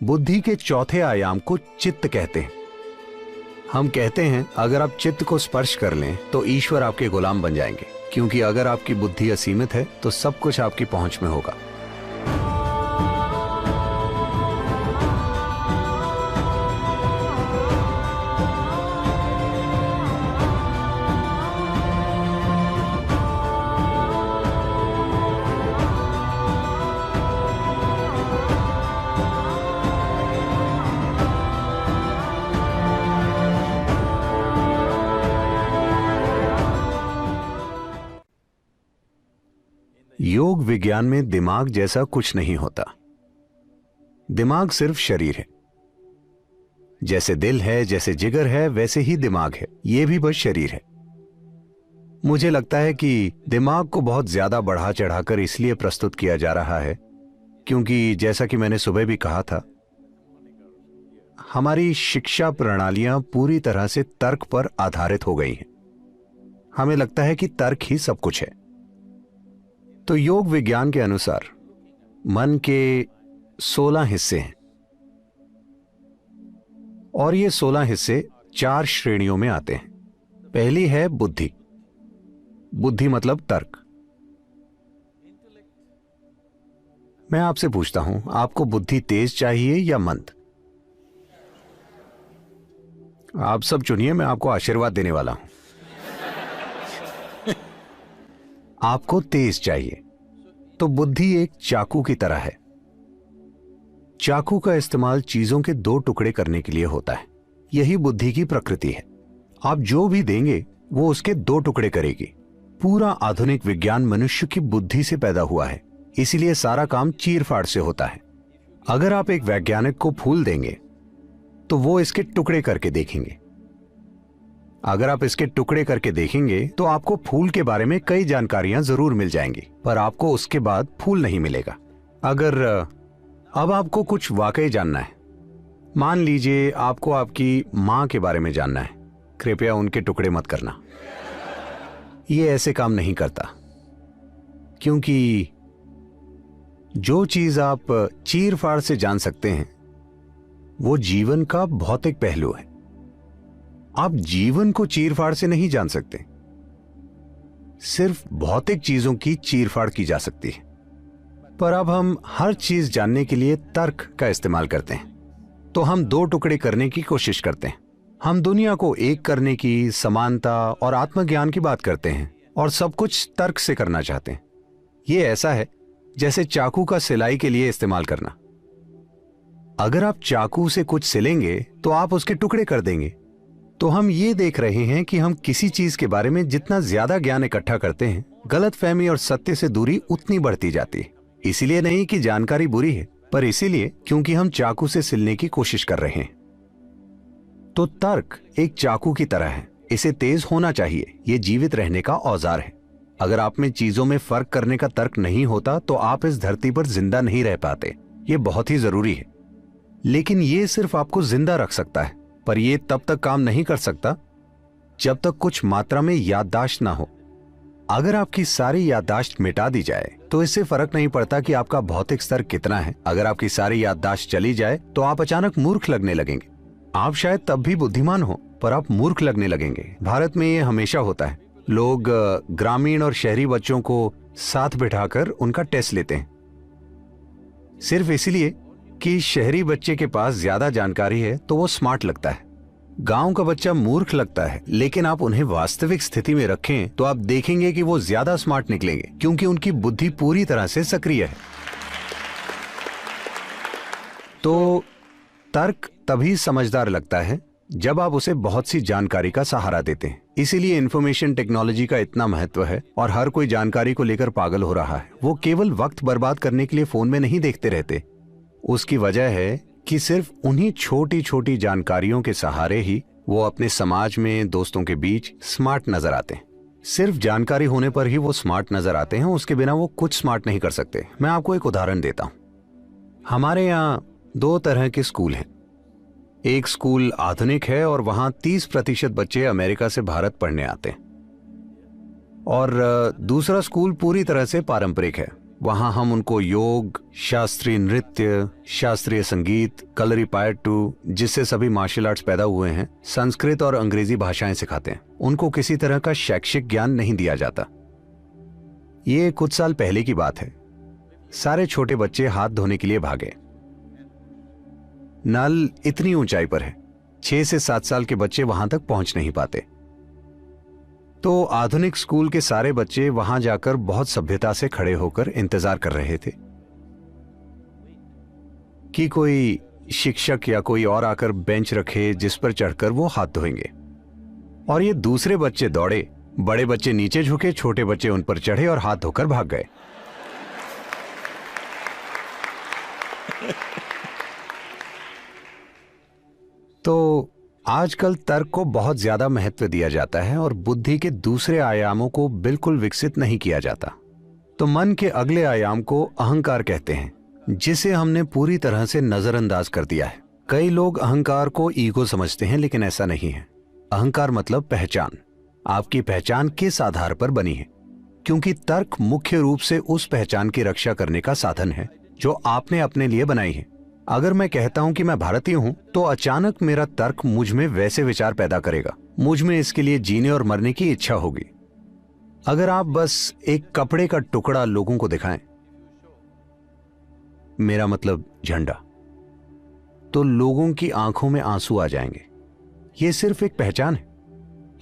बुद्धि के चौथे आयाम को चित्त कहते हैं। हम कहते हैं अगर आप चित्त को स्पर्श कर लें तो ईश्वर आपके गुलाम बन जाएंगे, क्योंकि अगर आपकी बुद्धि असीमित है तो सब कुछ आपकी पहुंच में होगा। योग विज्ञान में दिमाग जैसा कुछ नहीं होता। दिमाग सिर्फ शरीर है। जैसे दिल है, जैसे जिगर है, वैसे ही दिमाग है। यह भी बस शरीर है। मुझे लगता है कि दिमाग को बहुत ज्यादा बढ़ा चढ़ाकर इसलिए प्रस्तुत किया जा रहा है क्योंकि जैसा कि मैंने सुबह भी कहा था, हमारी शिक्षा प्रणालियां पूरी तरह से तर्क पर आधारित हो गई हैं। हमें लगता है कि तर्क ही सब कुछ है। तो योग विज्ञान के अनुसार मन के 16 हिस्से हैं और ये 16 हिस्से 4 श्रेणियों में आते हैं। पहली है बुद्धि। बुद्धि मतलब तर्क। मैं आपसे पूछता हूं, आपको बुद्धि तेज चाहिए या मंद? आप सब चुनिए, मैं आपको आशीर्वाद देने वाला हूं। आपको तेज चाहिए। तो बुद्धि एक चाकू की तरह है। चाकू का इस्तेमाल चीजों के 2 टुकड़े करने के लिए होता है। यही बुद्धि की प्रकृति है। आप जो भी देंगे वो उसके 2 टुकड़े करेगी। पूरा आधुनिक विज्ञान मनुष्य की बुद्धि से पैदा हुआ है, इसीलिए सारा काम चीर-फाड़ से होता है। अगर आप एक वैज्ञानिक को फूल देंगे तो वो इसके टुकड़े करके देखेंगे। अगर आप इसके टुकड़े करके देखेंगे तो आपको फूल के बारे में कई जानकारियां जरूर मिल जाएंगी, पर आपको उसके बाद फूल नहीं मिलेगा। अगर अब आपको कुछ वाकई जानना है, मान लीजिए आपको आपकी मां के बारे में जानना है, कृपया उनके टुकड़े मत करना। ये ऐसे काम नहीं करता, क्योंकि जो चीज आप चीर-फाड़ से जान सकते हैं वो जीवन का भौतिक पहलू है। आप जीवन को चीर-फाड़ से नहीं जान सकते। सिर्फ भौतिक चीजों की चीर-फाड़ की जा सकती है। पर अब हम हर चीज जानने के लिए तर्क का इस्तेमाल करते हैं, तो हम 2 टुकड़े करने की कोशिश करते हैं। हम दुनिया को एक करने की, समानता और आत्मज्ञान की बात करते हैं और सब कुछ तर्क से करना चाहते हैं। यह ऐसा है जैसे चाकू का सिलाई के लिए इस्तेमाल करना। अगर आप चाकू से कुछ सिलेंगे तो आप उसके टुकड़े कर देंगे। तो हम ये देख रहे हैं कि हम किसी चीज के बारे में जितना ज्यादा ज्ञान इकट्ठा करते हैं, गलतफहमी और सत्य से दूरी उतनी बढ़ती जाती है। इसीलिए नहीं कि जानकारी बुरी है, पर इसीलिए क्योंकि हम चाकू से सिलने की कोशिश कर रहे हैं। तो तर्क एक चाकू की तरह है। इसे तेज होना चाहिए। यह जीवित रहने का औजार है। अगर आप में चीजों में फर्क करने का तर्क नहीं होता तो आप इस धरती पर जिंदा नहीं रह पाते। यह बहुत ही जरूरी है। लेकिन यह सिर्फ आपको जिंदा रख सकता है, पर यह तब तक काम नहीं कर सकता जब तक कुछ मात्रा में याददाश्त ना हो। अगर आपकी सारी याददाश्त मिटा दी जाए तो इससे फर्क नहीं पड़ता कि आपका भौतिक स्तर कितना है। अगर आपकी सारी याददाश्त चली जाए तो आप अचानक मूर्ख लगने लगेंगे। आप शायद तब भी बुद्धिमान हो, पर आप मूर्ख लगने लगेंगे। भारत में यह हमेशा होता है। लोग ग्रामीण और शहरी बच्चों को साथ बिठाकर उनका टेस्ट लेते हैं, सिर्फ इसलिए कि शहरी बच्चे के पास ज्यादा जानकारी है तो वो स्मार्ट लगता है। गांव का बच्चा मूर्ख लगता है, लेकिन आप उन्हें वास्तविक स्थिति में रखें तो आप देखेंगे कि वो ज्यादा स्मार्ट निकलेंगे, क्योंकि उनकी बुद्धि पूरी तरह से सक्रिय है। तो तर्क तभी समझदार लगता है जब आप उसे बहुत सी जानकारी का सहारा देते हैं। इसीलिए इंफॉर्मेशन टेक्नोलॉजी का इतना महत्व है और हर कोई जानकारी को लेकर पागल हो रहा है। वो केवल वक्त बर्बाद करने के लिए फोन में नहीं देखते रहते। उसकी वजह है कि सिर्फ उन्हीं छोटी छोटी जानकारियों के सहारे ही वो अपने समाज में, दोस्तों के बीच स्मार्ट नजर आते हैं। सिर्फ जानकारी होने पर ही वो स्मार्ट नजर आते हैं, उसके बिना वो कुछ स्मार्ट नहीं कर सकते। मैं आपको एक उदाहरण देता हूं। हमारे यहाँ 2 तरह के स्कूल हैं। एक स्कूल आधुनिक है और वहां 30% बच्चे अमेरिका से भारत पढ़ने आते हैं, और दूसरा स्कूल पूरी तरह से पारंपरिक है। वहां हम उनको योग, शास्त्रीय नृत्य, शास्त्रीय संगीत, कलरीपायट्टू, जिससे सभी मार्शल आर्ट्स पैदा हुए हैं, संस्कृत और अंग्रेजी भाषाएं सिखाते हैं। उनको किसी तरह का शैक्षिक ज्ञान नहीं दिया जाता। ये कुछ साल पहले की बात है। सारे छोटे बच्चे हाथ धोने के लिए भागे। नल इतनी ऊंचाई पर है, 6 से 7 साल के बच्चे वहां तक पहुंच नहीं पाते। तो आधुनिक स्कूल के सारे बच्चे वहां जाकर बहुत सभ्यता से खड़े होकर इंतजार कर रहे थे कि कोई शिक्षक या कोई और आकर बेंच रखे जिस पर चढ़कर वो हाथ धोएंगे। और ये दूसरे बच्चे दौड़े, बड़े बच्चे नीचे झुके, छोटे बच्चे उन पर चढ़े और हाथ धोकर भाग गए। तो आजकल तर्क को बहुत ज्यादा महत्व दिया जाता है और बुद्धि के दूसरे आयामों को बिल्कुल विकसित नहीं किया जाता। तो मन के अगले आयाम को अहंकार कहते हैं, जिसे हमने पूरी तरह से नजरअंदाज कर दिया है। कई लोग अहंकार को ईगो समझते हैं, लेकिन ऐसा नहीं है। अहंकार मतलब पहचान। आपकी पहचान किस आधार पर बनी है? क्योंकि तर्क मुख्य रूप से उस पहचान की रक्षा करने का साधन है जो आपने अपने लिए बनाई है। अगर मैं कहता हूं कि मैं भारतीय हूं, तो अचानक मेरा तर्क मुझ में वैसे विचार पैदा करेगा। मुझ में इसके लिए जीने और मरने की इच्छा होगी। अगर आप बस एक कपड़े का टुकड़ा लोगों को दिखाएं, मेरा मतलब झंडा, तो लोगों की आंखों में आंसू आ जाएंगे। यह सिर्फ एक पहचान है।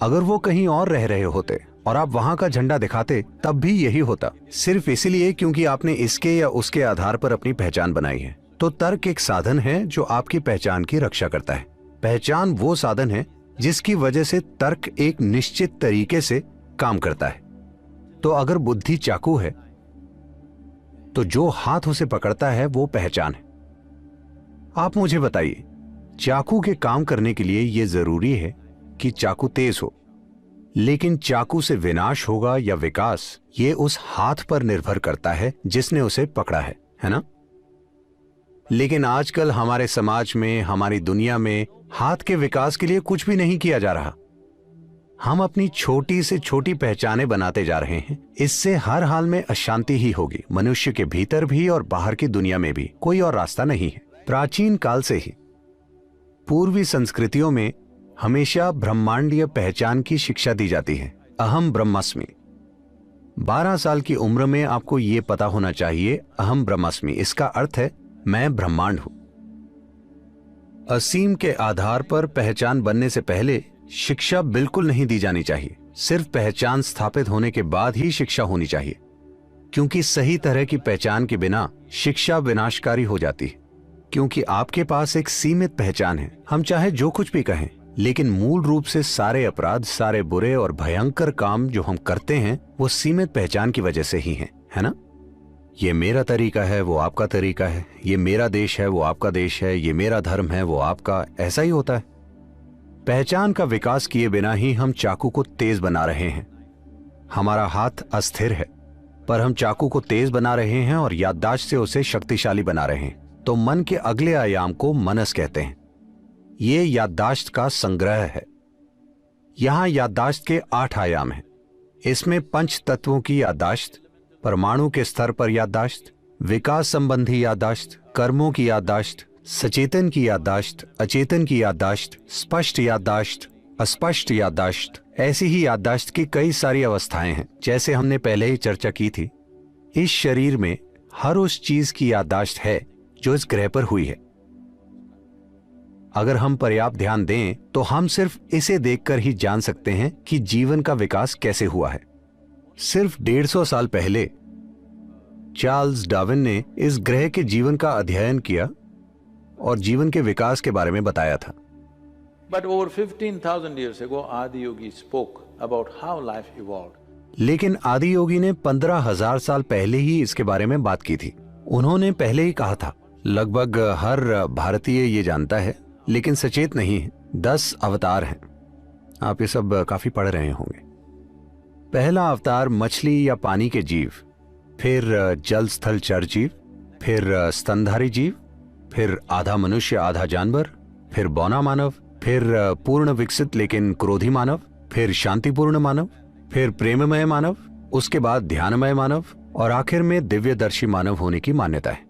अगर वो कहीं और रह रहे होते और आप वहां का झंडा दिखाते, तब भी यही होता, सिर्फ इसलिए क्योंकि आपने इसके या उसके आधार पर अपनी पहचान बनाई है। तो तर्क एक साधन है जो आपकी पहचान की रक्षा करता है। पहचान वो साधन है जिसकी वजह से तर्क एक निश्चित तरीके से काम करता है। तो अगर बुद्धि चाकू है, तो जो हाथ उसे पकड़ता है वो पहचान है। आप मुझे बताइए, चाकू के काम करने के लिए यह जरूरी है कि चाकू तेज हो, लेकिन चाकू से विनाश होगा या विकास, ये उस हाथ पर निर्भर करता है जिसने उसे पकड़ा है ना? लेकिन आजकल हमारे समाज में, हमारी दुनिया में हाथ के विकास के लिए कुछ भी नहीं किया जा रहा। हम अपनी छोटी से छोटी पहचानें बनाते जा रहे हैं। इससे हर हाल में अशांति ही होगी, मनुष्य के भीतर भी और बाहर की दुनिया में भी। कोई और रास्ता नहीं है। प्राचीन काल से ही पूर्वी संस्कृतियों में हमेशा ब्रह्मांडीय पहचान की शिक्षा दी जाती है। अहम ब्रह्मास्मि। 12 साल की उम्र में आपको यह पता होना चाहिए, अहम ब्रह्मास्मि, इसका अर्थ है मैं ब्रह्मांड हूं। असीम के आधार पर पहचान बनने से पहले शिक्षा बिल्कुल नहीं दी जानी चाहिए। सिर्फ पहचान स्थापित होने के बाद ही शिक्षा होनी चाहिए, क्योंकि सही तरह की पहचान के बिना शिक्षा विनाशकारी हो जाती है। क्योंकि आपके पास एक सीमित पहचान है। हम चाहे जो कुछ भी कहें, लेकिन मूल रूप से सारे अपराध, सारे बुरे और भयंकर काम जो हम करते हैं, वो सीमित पहचान की वजह से ही हैं, है ना? ये मेरा तरीका है, वो आपका तरीका है। ये मेरा देश है, वो आपका देश है। ये मेरा धर्म है, वो आपका। ऐसा ही होता है। पहचान का विकास किए बिना ही हम चाकू को तेज बना रहे हैं। हमारा हाथ अस्थिर है, पर हम चाकू को तेज बना रहे हैं और याददाश्त से उसे शक्तिशाली बना रहे हैं। तो मन के अगले आयाम को मनस कहते हैं। ये याददाश्त का संग्रह है। यहां याददाश्त के 8 आयाम हैं। इसमें 5 तत्वों की याददाश्त, परमाणु के स्तर पर याददाश्त, विकास संबंधी याददाश्त, कर्मों की याददाश्त, सचेतन की याददाश्त, अचेतन की याददाश्त, स्पष्ट याददाश्त, अस्पष्ट याददाश्त, ऐसी ही याददाश्त की कई सारी अवस्थाएं हैं। जैसे हमने पहले ही चर्चा की थी, इस शरीर में हर उस चीज की याददाश्त है जो इस ग्रह पर हुई है। अगर हम पर्याप्त ध्यान दें तो हम सिर्फ इसे देखकर ही जान सकते हैं कि जीवन का विकास कैसे हुआ है। सिर्फ 150 साल पहले चार्ल्स डार्विन ने इस ग्रह के जीवन का अध्ययन किया और जीवन के विकास के बारे में बताया था। But over 15,000 years ago, Adi Yogi spoke about how life evolved. लेकिन आदि योगी ने 15,000 साल पहले ही इसके बारे में बात की थी। उन्होंने पहले ही कहा था, लगभग हर भारतीय ये जानता है लेकिन सचेत नहीं है, 10 अवतार हैं। आप ये सब काफी पढ़ रहे होंगे। पहला अवतार मछली या पानी के जीव, फिर जल स्थल चर जीव, फिर स्तनधारी जीव, फिर आधा मनुष्य आधा जानवर, फिर बौना मानव, फिर पूर्ण विकसित लेकिन क्रोधी मानव, फिर शांतिपूर्ण मानव, फिर प्रेममय मानव, उसके बाद ध्यानमय मानव, और आखिर में दिव्यदर्शी मानव होने की मान्यता है।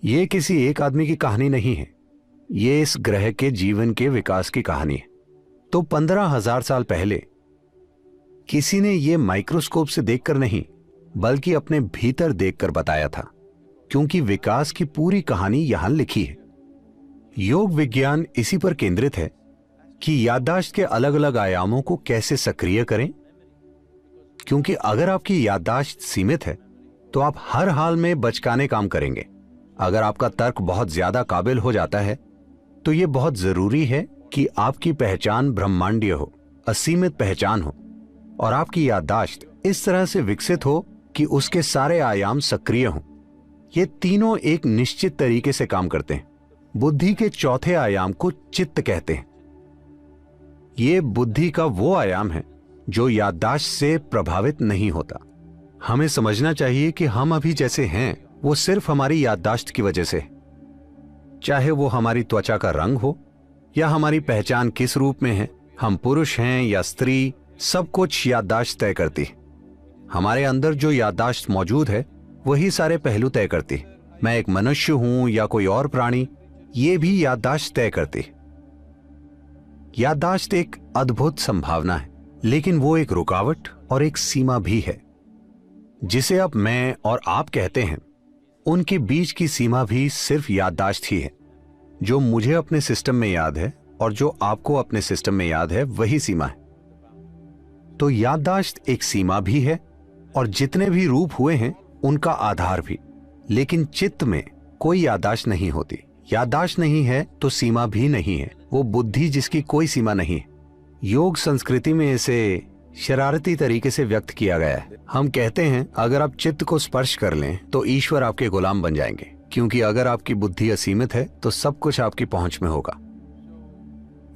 ये किसी एक आदमी की कहानी नहीं है, ये इस ग्रह के जीवन के विकास की कहानी है। तो 15,000 साल पहले किसी ने यह माइक्रोस्कोप से देखकर नहीं, बल्कि अपने भीतर देखकर बताया था, क्योंकि विकास की पूरी कहानी यहां लिखी है। योग विज्ञान इसी पर केंद्रित है कि याददाश्त के अलग अलग आयामों को कैसे सक्रिय करें, क्योंकि अगर आपकी याददाश्त सीमित है तो आप हर हाल में बचकाने काम करेंगे। अगर आपका तर्क बहुत ज्यादा काबिल हो जाता है तो यह बहुत जरूरी है कि आपकी पहचान ब्रह्मांडीय हो, असीमित पहचान हो, और आपकी याददाश्त इस तरह से विकसित हो कि उसके सारे आयाम सक्रिय हों। ये तीनों एक निश्चित तरीके से काम करते हैं। बुद्धि के चौथे आयाम को चित्त कहते हैं। ये बुद्धि का वो आयाम है जो याददाश्त से प्रभावित नहीं होता। हमें समझना चाहिए कि हम अभी जैसे हैं वो सिर्फ हमारी याददाश्त की वजह से, चाहे वो हमारी त्वचा का रंग हो या हमारी पहचान किस रूप में है, हम पुरुष हैं या स्त्री, सब कुछ याददाश्त तय करती है। हमारे अंदर जो याददाश्त मौजूद है वही सारे पहलू तय करती है। मैं एक मनुष्य हूं या कोई और प्राणी, ये भी याददाश्त तय करती है। याददाश्त एक अद्भुत संभावना है, लेकिन वो एक रुकावट और एक सीमा भी है। जिसे अब मैं और आप कहते हैं, उनके बीच की सीमा भी सिर्फ याददाश्त ही है। जो मुझे अपने सिस्टम में याद है और जो आपको अपने सिस्टम में याद है, वही सीमा है। तो याददाश्त एक सीमा भी है और जितने भी रूप हुए हैं उनका आधार भी। लेकिन चित्त में कोई याददाश्त नहीं होती। याददाश्त नहीं है तो सीमा भी नहीं है, वो बुद्धि जिसकी कोई सीमा नहीं है। योग संस्कृति में इसे शरारती तरीके से व्यक्त किया गया है। हम कहते हैं अगर आप चित्त को स्पर्श कर लें तो ईश्वर आपके गुलाम बन जाएंगे, क्योंकि अगर आपकी बुद्धि असीमित है तो सब कुछ आपकी पहुंच में होगा।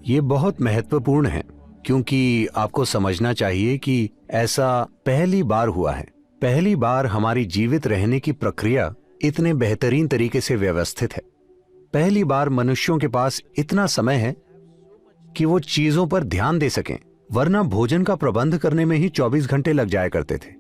ये बहुत महत्वपूर्ण है, क्योंकि आपको समझना चाहिए कि ऐसा पहली बार हुआ है। पहली बार हमारी जीवित रहने की प्रक्रिया इतने बेहतरीन तरीके से व्यवस्थित है। पहली बार मनुष्यों के पास इतना समय है कि वो चीजों पर ध्यान दे सकें, वरना भोजन का प्रबंध करने में ही 24 घंटे लग जाया करते थे।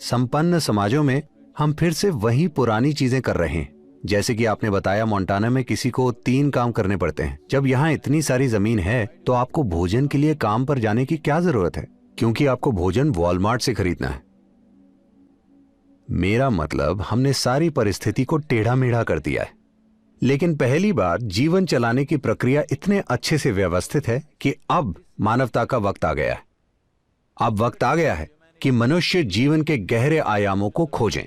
संपन्न समाजों में हम फिर से वही पुरानी चीजें कर रहे हैं। जैसे कि आपने बताया, मोंटाना में किसी को 3 काम करने पड़ते हैं। जब यहाँ इतनी सारी जमीन है तो आपको भोजन के लिए काम पर जाने की क्या जरूरत है, क्योंकि आपको भोजन वॉलमार्ट से खरीदना है। मेरा मतलब, हमने सारी परिस्थिति को टेढ़ा मेढ़ा कर दिया है। लेकिन पहली बार जीवन चलाने की प्रक्रिया इतने अच्छे से व्यवस्थित है कि अब मानवता का वक्त आ गया है। अब वक्त आ गया है कि मनुष्य जीवन के गहरे आयामों को खोजें।